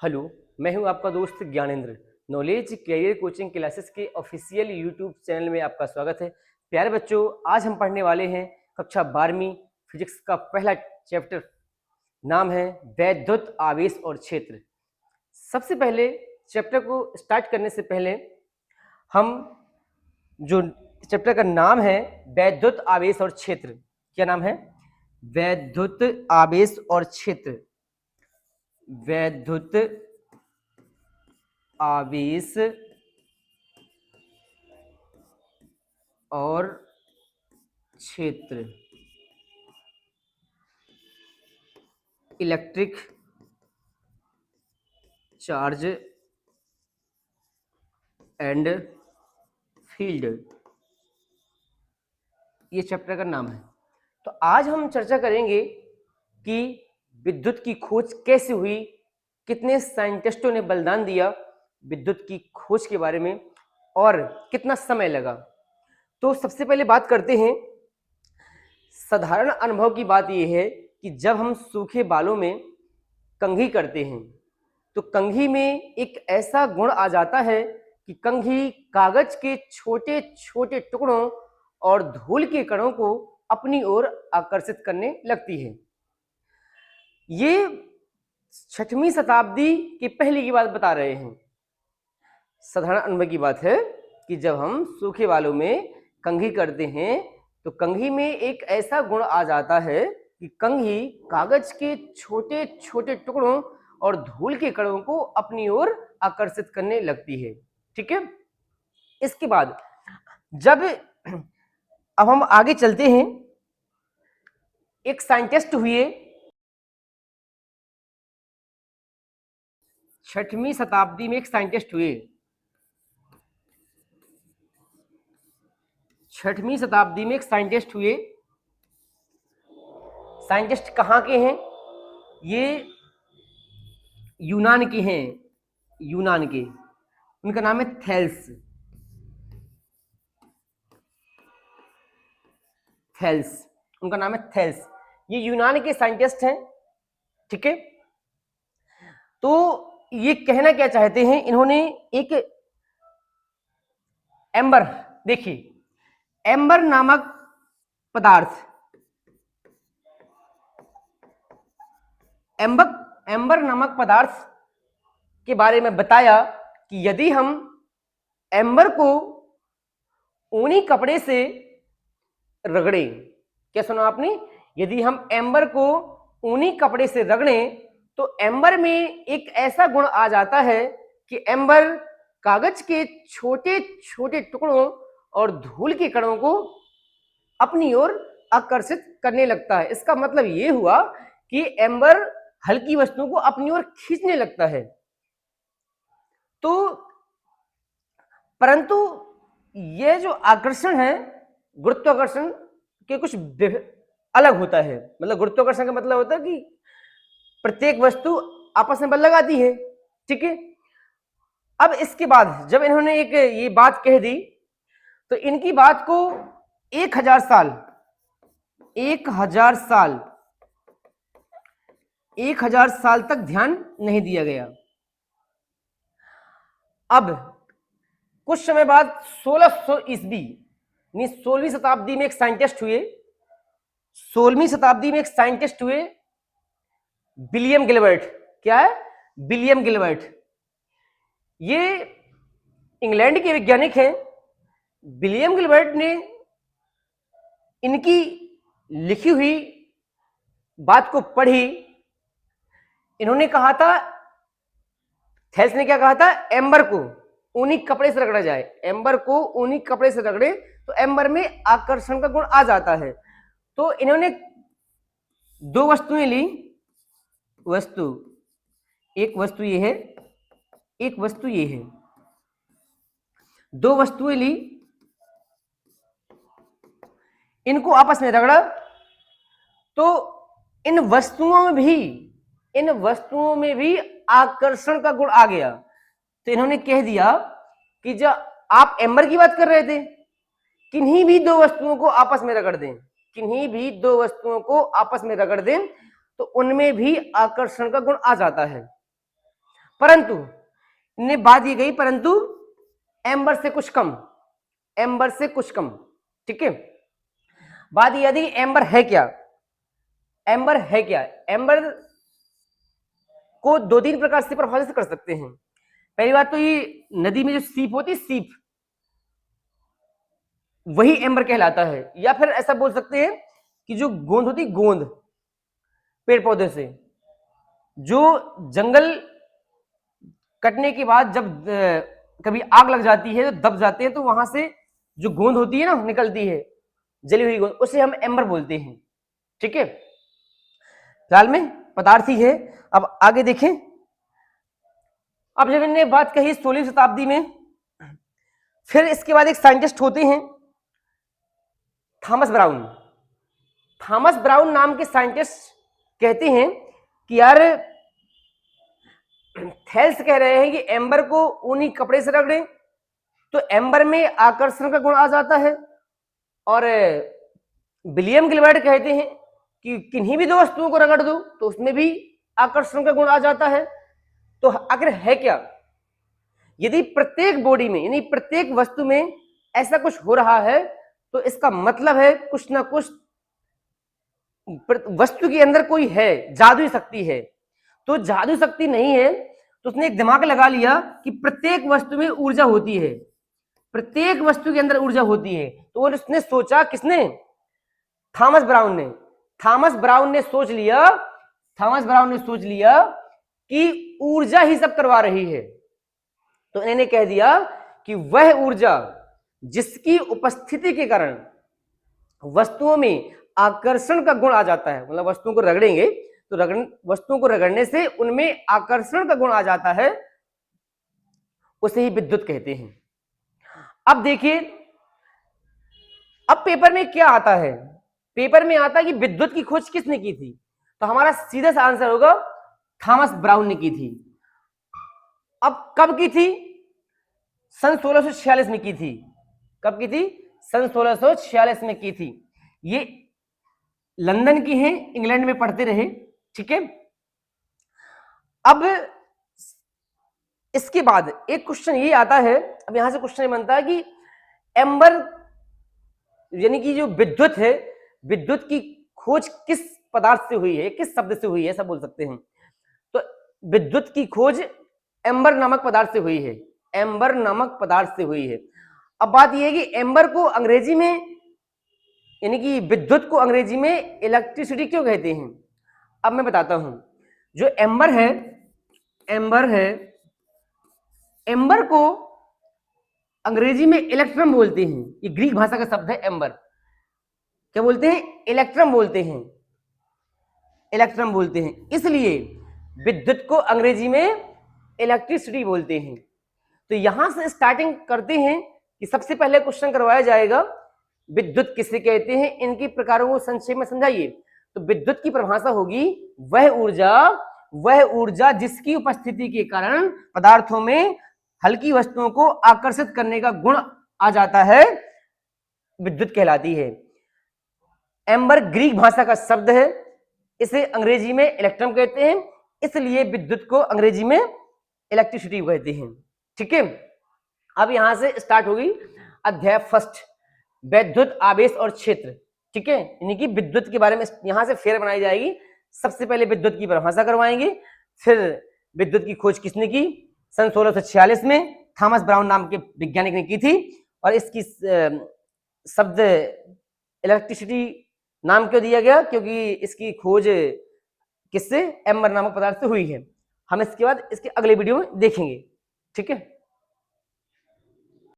Hello, मैं हूं आपका दोस्त Gyanendra. Knowledge career coaching classes के ऑफिशियल यूट्यूब चैनल में आपका स्वागत है। प्यारे बच्चों, आज हम पढ़ने वाले हैं कक्षा 12वीं फिजिक्स का पहला चैप्टर। नाम है वैद्युत आवेश और क्षेत्र। सबसे पहले चैप्टर को स्टार्ट करने से पहले हम जो चैप्टर का नाम है वैद्युत आवेश और क्षेत्र, क्या नाम है? वैद्युत आवेश और क्षेत्र। वैद्युत आवेश और क्षेत्र, इलेक्ट्रिक चार्ज एंड फील्ड, ये चैप्टर का नाम है। तो आज हम चर्चा करेंगे कि विद्युत की खोज कैसे हुई, कितने साइंटिस्टों ने बलिदान दिया विद्युत की खोज के बारे में और कितना समय लगा। तो सबसे पहले बात करते हैं, साधारण अनुभव की बात यह है कि जब हम सूखे बालों में कंघी करते हैं तो कंघी में एक ऐसा गुण आ जाता है कि कंघी कागज के छोटे छोटे टुकड़ों और धूल के कणों को अपनी ओर आकर्षित करने लगती है। ये 6वीं शताब्दी के पहले की बात बता रहे हैं। साधारण अनुभव की बात है कि जब हम सूखे बालों में कंघी करते हैं तो कंघी में एक ऐसा गुण आ जाता है कि कंघी कागज के छोटे छोटे टुकड़ों और धूल के कणों को अपनी ओर आकर्षित करने लगती है। ठीक है, इसके बाद जब अब हम आगे चलते हैं, एक साइंटिस्ट हुए 6वीं शताब्दी में। एक साइंटिस्ट हुए 6वीं शताब्दी में। एक साइंटिस्ट हुए। साइंटिस्ट कहाँ के हैं? ये यूनान के हैं। यूनान के, उनका नाम है थेल्स। थेल्स, उनका नाम है थेल्स। ये यूनान के साइंटिस्ट हैं। ठीक है, तो ये कहना क्या चाहते हैं, इन्होंने एक एम्बर, देखिए एम्बर नामक पदार्थ, एम्बर नामक पदार्थ के बारे में बताया कि यदि हम एम्बर को ऊनी कपड़े से रगड़ें, क्या सुना आपने? यदि हम एम्बर को ऊनी कपड़े से रगड़ें तो एम्बर में एक ऐसा गुण आ जाता है कि एम्बर कागज के छोटे छोटे टुकड़ों और धूल के कणों को अपनी ओर आकर्षित करने लगता है। इसका मतलब यह हुआ कि एम्बर हल्की वस्तुओं को अपनी ओर खींचने लगता है। तो परंतु यह जो आकर्षण है, गुरुत्वाकर्षण के कुछ अलग होता है। मतलब गुरुत्वाकर्षण का मतलब होता है कि प्रत्येक वस्तु आपस में बल लगाती है। ठीक है, अब इसके बाद जब इन्होंने एक ये बात कह दी तो इनकी बात को 1000 साल 1000 साल तक ध्यान नहीं दिया गया। अब कुछ समय बाद 1600 ईस्वी 16वीं शताब्दी में एक साइंटिस्ट हुए। 16वीं शताब्दी में एक साइंटिस्ट हुए विलियम गिलबर्ट। क्या है? William Gilbert. ये इंग्लैंड के वैज्ञानिक हैं। विलियम गिलबर्ट ने इनकी लिखी हुई बात को पढ़ी। इन्होंने कहा था, थेल्स ने क्या कहा था, एम्बर को ऊनी कपड़े से रगड़ा जाए। एम्बर को ऊनी कपड़े से रगड़े तो एम्बर में आकर्षण का गुण आ जाता है। तो इन्होंने दो वस्तुएं ली। एक वस्तु ये है, एक वस्तु ये है। दो वस्तुएं ली, इनको आपस में रगड़ा तो इन वस्तुओं में भी आकर्षण का गुण आ गया। तो इन्होंने कह दिया कि जब आप एम्बर की बात कर रहे थे, किन्हीं भी दो वस्तुओं को आपस में रगड़ दें, किन्हीं भी दो वस्तुओं को आपस में रगड़ दें तो उनमें भी आकर्षण का गुण आ जाता है। परंतु इन्हें बात ये गई परंतु एम्बर से कुछ कम, एम्बर से कुछ कम। ठीक है, बात यह थी कि एम्बर है क्या, एम्बर है क्या। एम्बर को दो तीन प्रकार से परिभाषित कर सकते हैं। पहली बात तो ये नदी में जो सीप होती है, सीप, वही एम्बर कहलाता है। या फिर ऐसा बोल सकते हैं कि जो गोंद होती, गोंद पेड़ पौधे से, जो जंगल कटने के बाद जब कभी आग लग जाती है तो दब जाते हैं, तो वहां से जो गोंद होती है ना, निकलती है जली हुई गोंद, उसे हम एम्बर बोलते हैं। ठीक है, फिलहाल में पदार्थ ही है। अब आगे देखें। अब जब इन्हें बात कही 16वीं शताब्दी में, फिर इसके बाद एक साइंटिस्ट होते हैं थॉमस ब्राउन। थॉमस ब्राउन नाम के साइंटिस्ट कहते हैं कि यार थेल्स कह रहे हैं कि एम्बर को ऊनी कपड़े से रगड़ें तो एम्बर में आकर्षण का गुण आ जाता है, और विलियम गिलबर्ट कहते हैं कि किन्हीं भी दो वस्तुओं को रगड़ दो तो उसमें भी आकर्षण का गुण आ जाता है। तो आखिर है क्या? यदि प्रत्येक बॉडी में, यानी प्रत्येक वस्तु में ऐसा कुछ हो रहा है, तो इसका मतलब है कुछ ना कुछ वस्तु के अंदर कोई है, जादुई शक्ति है। तो जादुई शक्ति नहीं है तो उसने एक दिमाग लगा लिया कि प्रत्येक वस्तु में ऊर्जा होती है, प्रत्येक वस्तु के अंदर ऊर्जा होती है। तो उसने सोचा, किसने? थॉमस ब्राउन ने। थॉमस ब्राउन ने सोच लिया, थॉमस ब्राउन ने सोच लिया कि ऊर्जा ही सब करवा रही है। तो इन्होंने कह दिया कि वह ऊर्जा जिसकी उपस्थिति के कारण वस्तुओं में आकर्षण का गुण आ जाता है, मतलब वस्तुओं को रगड़ेंगे तो वस्तुओं को रगड़ने से उनमें आकर्षण का गुण आ जाता है, उसे ही विद्युत कहते हैं। अब देखिए, अब पेपर में क्या आता है? पेपर में आता है कि विद्युत की खोज किसने की थी? तो हमारा सीधा सा आंसर होगा थॉमस ब्राउन ने की थी। अब कब की थी? सन 1646 में की थी। कब की थी? सन 1646 में की थी। ये लंदन की हैं, इंग्लैंड में पढ़ते रहे। ठीक है, अब इसके बाद एक क्वेश्चन ये आता है, अब यहां से क्वेश्चन बनता है कि एम्बर यानी कि जो विद्युत है, विद्युत की खोज किस पदार्थ से हुई है, किस शब्द से हुई है, ऐसा बोल सकते हैं। तो विद्युत की खोज एम्बर नामक पदार्थ से हुई है, एम्बर नामक पदार्थ से हुई है। अब बात यह है कि एम्बर को अंग्रेजी में, यानी कि विद्युत को अंग्रेजी में इलेक्ट्रिसिटी क्यों कहते हैं? अब मैं बताता हूं। जो एम्बर है, एम्बर है, एम्बर को अंग्रेजी में इलेक्ट्रम बोलते हैं। ये ग्रीक भाषा का शब्द है एम्बर। क्या बोलते हैं? इलेक्ट्रम बोलते हैं, इलेक्ट्रम बोलते हैं। इसलिए विद्युत को अंग्रेजी में इलेक्ट्रिसिटी बोलते हैं। तो यहां से स्टार्टिंग करते हैं कि सबसे पहले क्वेश्चन करवाया जाएगा विद्युत किसे कहते हैं, इनके प्रकारों को संक्षेप में समझाइए। तो विद्युत की परिभाषा होगी वह ऊर्जा जिसकी उपस्थिति के कारण पदार्थों में हल्की वस्तुओं को आकर्षित करने का गुण आ जाता है, विद्युत कहलाती है। एम्बर ग्रीक भाषा का शब्द है, इसे अंग्रेजी में इलेक्ट्रम कहते हैं, इसलिए विद्युत को अंग्रेजी में इलेक्ट्रिसिटी कहते हैं। ठीक है, अब यहां से स्टार्ट होगी अध्याय फर्स्ट, विद्युत आवेश और क्षेत्र। ठीक है, यानी कि विद्युत के बारे में यहां से फेर बनाई जाएगी। सबसे पहले विद्युत की परिभाषा करवाएंगे, फिर विद्युत की खोज किसने की? सन 1646 में थॉमस ब्राउन नाम के वैज्ञानिक ने की थी। और इसकी शब्द इलेक्ट्रिसिटी नाम क्यों दिया गया? क्योंकि इसकी खोज किससे? एम्बर नामक पदार्थ से हुई है। हम इसके बाद इसके अगले वीडियो में देखेंगे। ठीक है।